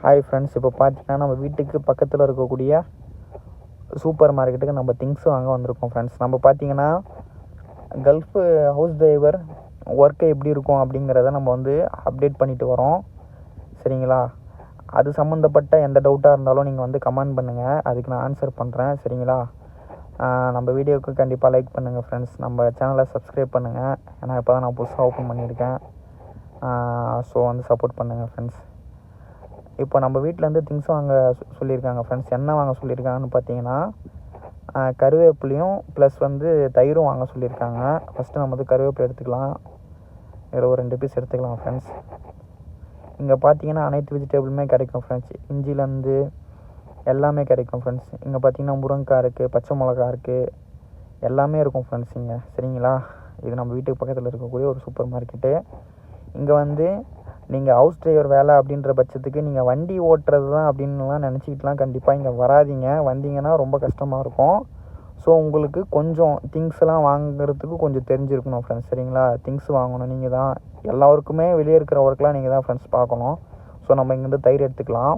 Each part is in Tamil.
ஹாய் ஃப்ரெண்ட்ஸ், இப்போ பார்த்தீங்கன்னா நம்ம வீட்டுக்கு பக்கத்தில் இருக்கக்கூடிய சூப்பர் மார்க்கெட்டுக்கு நம்ம திங்ஸ் வாங்க வந்திருக்கோம் ஃப்ரெண்ட்ஸ். நம்ம பார்த்தீங்கன்னா கல்ஃபு ஹவுஸ் டிரைவர் ஒர்க்கு எப்படி இருக்கும் அப்படிங்கிறத நம்ம வந்து அப்டேட் பண்ணிட்டு வரோம். சரிங்களா? அது சம்மந்தப்பட்ட எந்த டவுட்டாக இருந்தாலும் நீங்கள் வந்து கமெண்ட் பண்ணுங்கள், அதுக்கு நான் ஆன்சர் பண்ணுறேன். சரிங்களா? நம்ம வீடியோவுக்கு கண்டிப்பாக லைக் பண்ணுங்கள் ஃப்ரெண்ட்ஸ். நம்ம சேனலை சப்ஸ்கிரைப் பண்ணுங்கள், ஏன்னா இப்போ தான் நான் புதுசாக ஓப்பன் பண்ணியிருக்கேன். ஸோ வந்து சப்போர்ட் பண்ணுங்கள் ஃப்ரெண்ட்ஸ். இப்போ நம்ம வீட்டிலேருந்து திங்ஸ் வாங்க சொல்லியிருக்காங்க ஃப்ரெண்ட்ஸ். என்ன வாங்க சொல்லியிருக்காங்கன்னு பார்த்தீங்கன்னா கருவேப்பிலையும் ப்ளஸ் வந்து தயிரும் வாங்க சொல்லியிருக்காங்க. ஃபஸ்ட்டு நம்ம வந்து கருவேப்பிலை எடுத்துக்கலாம். இதில் ஒரு 2 பீஸ் எடுத்துக்கலாம் ஃப்ரெண்ட்ஸ். இங்கே பார்த்தீங்கன்னா அனைத்து வெஜிடபிளுமே கிடைக்கும் ஃப்ரெண்ட்ஸ். இஞ்சிலேருந்து எல்லாமே கிடைக்கும் ஃப்ரெண்ட்ஸ். இங்கே பார்த்தீங்கன்னா முருங்கைக்காய் இருக்குது, பச்சை மிளகா இருக்குது, எல்லாமே இருக்கும் ஃப்ரெண்ட்ஸ் இங்கே. சரிங்களா? இது நம்ம வீட்டுக்கு பக்கத்தில் இருக்கக்கூடிய ஒரு சூப்பர் மார்க்கெட்டு. இங்கே வந்து நீங்கள் ஹவுஸ் டிரைவர் வேலை அப்படின்ற பட்சத்துக்கு நீங்கள் வண்டி ஓட்டுறது தான் அப்படின்லாம் நினச்சிக்கிட்டுலாம் கண்டிப்பாக இங்கே வராதிங்க. வந்தீங்கன்னா ரொம்ப கஷ்டமாக இருக்கும். ஸோ உங்களுக்கு கொஞ்சம் திங்ஸ்லாம் வாங்குறதுக்கு கொஞ்சம் தெரிஞ்சிருக்கணும் ஃப்ரெண்ட்ஸ். சரிங்களா? திங்ஸ் வாங்கணும் நீங்கள் தான். எல்லா ஒர்க்குமே வெளியே இருக்கிற ஒர்க்லாம் நீங்கள் தான் ஃப்ரெண்ட்ஸ் பார்க்கணும். ஸோ நம்ம இங்கேருந்து தயிர் எடுத்துக்கலாம்.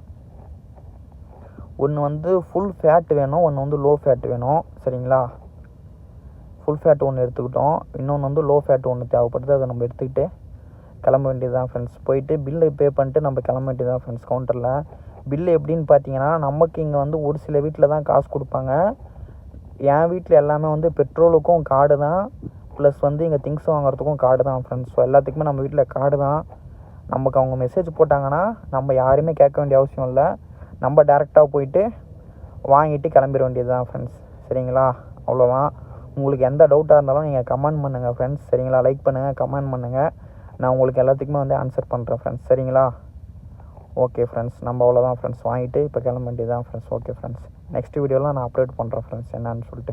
ஒன்று வந்து ஃபுல் ஃபேட் வேணும், ஒன்று வந்து லோ ஃபேட் வேணும். சரிங்களா? ஃபுல் ஃபேட் ஒன்று எடுத்துக்கிட்டோம், இன்னொன்று வந்து லோ ஃபேட் ஒன்று தேவைப்படுது. அதை நம்ம எடுத்துக்கிட்டு கிளம்ப வேண்டியது தான் ஃப்ரெண்ட்ஸ். போயிட்டு பில்லு பே பண்ணிட்டு நம்ம கிளம்ப வேண்டியது தான் ஃப்ரெண்ட்ஸ். கவுண்டரில் பில்லு எப்படின்னு பார்த்தீங்கன்னா, நமக்கு இங்கே வந்து ஒரு சில வீட்டில் தான் காசு கொடுப்பாங்க. என் வீட்டில் எல்லாமே வந்து பெட்ரோலுக்கும் கார்டு தான், ப்ளஸ் வந்து இங்கே திங்ஸ் வாங்குறதுக்கும் கார்டு தான் ஃப்ரெண்ட்ஸ். ஸோ எல்லாத்துக்குமே நம்ம வீட்டில் கார்டு தான். நமக்கு அவங்க மெசேஜ் போட்டாங்கன்னா நம்ம யாருமே கேட்க வேண்டிய அவசியம் இல்லை. நம்ம டேரெக்டாக போயிட்டு வாங்கிட்டு கிளம்பிட வேண்டியது தான் ஃப்ரெண்ட்ஸ். சரிங்களா? அவ்வளோதான். உங்களுக்கு எந்த டவுட்டாக இருந்தாலும் நீங்கள் கமெண்ட் பண்ணுங்கள் ஃப்ரெண்ட்ஸ். சரிங்களா? லைக் பண்ணுங்கள், கமெண்ட் பண்ணுங்கள். நான் உங்களுக்கு எல்லாத்துக்குமே வந்து ஆன்சர் பண்ணுறேன் ஃப்ரெண்ட்ஸ். சரிங்களா? ஓகே ஃப்ரெண்ட்ஸ், நம்ம அவ்வளோதான் ஃப்ரெண்ட்ஸ். வாங்கிட்டு இப்போ கிளம்ப வேண்டியது தான் ஃப்ரெண்ட்ஸ். ஓகே ஃப்ரெண்ட்ஸ், நெக்ஸ்ட் வீடியோலாம் நான் அப்லோட் பண்ணுறேன் ஃப்ரெண்ட்ஸ் என்னன்னு சொல்லிட்டு.